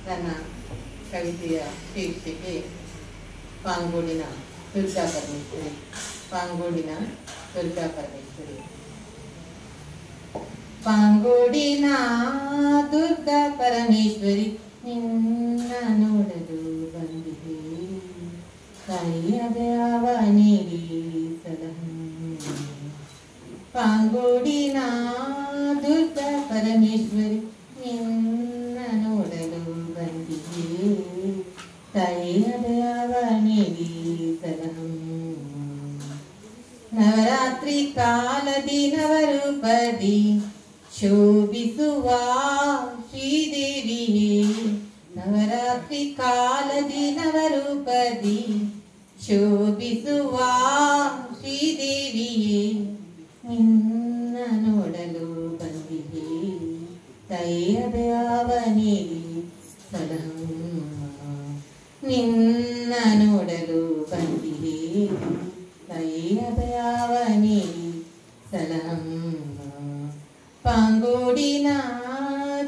ನನ್ನ ಕವಿತೆಯ ಶೀರ್ಷಿಕೆ ಪಾಂಗೋಡಿನ ದುರ್ಗಾ ಪರಮೇಶ್ವರಿ. ಪಾಂಗೋಡಿನ ದುರ್ಗಾ ಪರಮೇಶ್ವರಿ. ಪಾಂಗೋಡಿನ ದುರ್ಗಾ ಪರಮೇಶ್ವರಿ ನಿನ್ನ ನೋಡಲು ಬಂದಿದೆ. ತಾಯಿಯ ಯಾವ ನೀಡಿ ಸಲಹೆ. ಪಾಂಗೋಡಿನ ದುರ್ಗಾ ಪರಮೇಶ್ವರಿ ನಿನ್ನ ನೋಡಲು ಬಂದಿದೆ. ತಾಯಿಯ ಯಾವ ನೀಡಿ ಸಲಹೆ. ನವರಾತ್ರಿ ಕಾಲದಿ ನವರೂಪದಿ ಶೋಭಿಸುವ ಶ್ರೀದೇವಿಯೇ. ನವರಾತ್ರಿ ಕಾಲದಿ ನವರೂಪದಿ ಶೋಭಿಸುವ ಶ್ರೀದೇವಿಯೇ ನಿನ್ನ ನೋಡಲು ಬಂದಿದೆ. ತಾಯಿಯ ಯಾವ ನೀಡಿ ಸಲಹಮ್ಮ. ನಿನ್ನ ನೋಡಲು ಬಂದಿದೆ. ತಾಯಿಯ ಯಾವ ನೀಡಿ ಸಲಹಮ್ಮ. ಪಾಂಗೋಡಿನ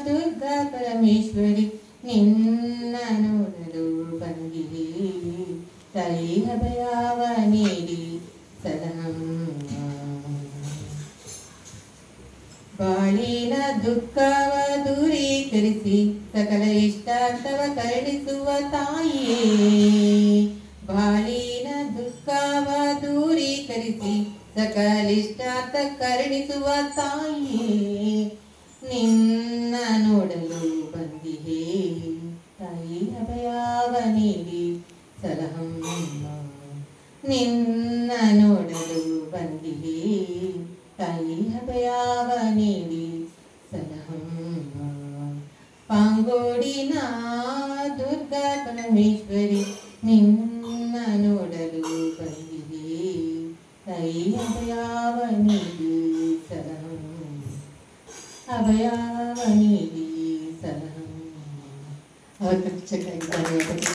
ದುರ್ಗಾ ಪರಮೇಶ್ವರಿ ನಿನ್ನ ನೋಡಲು ಬಂದಿದೆ. ತಾಯಿಯ ಯಾವ ನೀಡಿ ಸಲಹಮ್ಮ. ಬಾಳಿನ ದುಃಖವ ದೂರೀಕರಿಸಿ ಸಕಲ ಇಷ್ಟಾರ್ಥವ ಕರುಣಿಸುವ ತಾಯಿಯೇ. ಬಾಳಿನ ದುಃಖವ ದೂರೀಕರಿಸಿ ಸಕಲ ಇಷ್ಟಾರ್ಥ ಕರುಣಿಸುವ ತಾಯಿಯೇ ನಿನ್ನ ನೋಡಲು ಬಂದಿದೆ. ತಾಯಿಯ ಯಾವ ನೀಡಿ ಸಲಹಮ್ಮ. ನಿನ್ನ ನೋಡಲು ಬಂದಿದೆ. ತಾಯಿಯ ಯಾವ ನೀಡಿ ಸಲಹಮ್ಮ. ಪಾಂಗೋಡಿನ ದುರ್ಗಾ ಪರಮೇಶ್ವರಿ ನಿನ್ನ ನೋಡಲು ಬಂದಿದೆ. ತಾಯಿಯ ಯಾವ ನೀಡಿ ಸಲಹಮ್ಮ. ಅಭಯವ ನೀಡಿ ಸಲಹಮ್ಮ. ಅವತ್ತು ಚೆನ್ನಾಗಿದ್ದಾರೆ.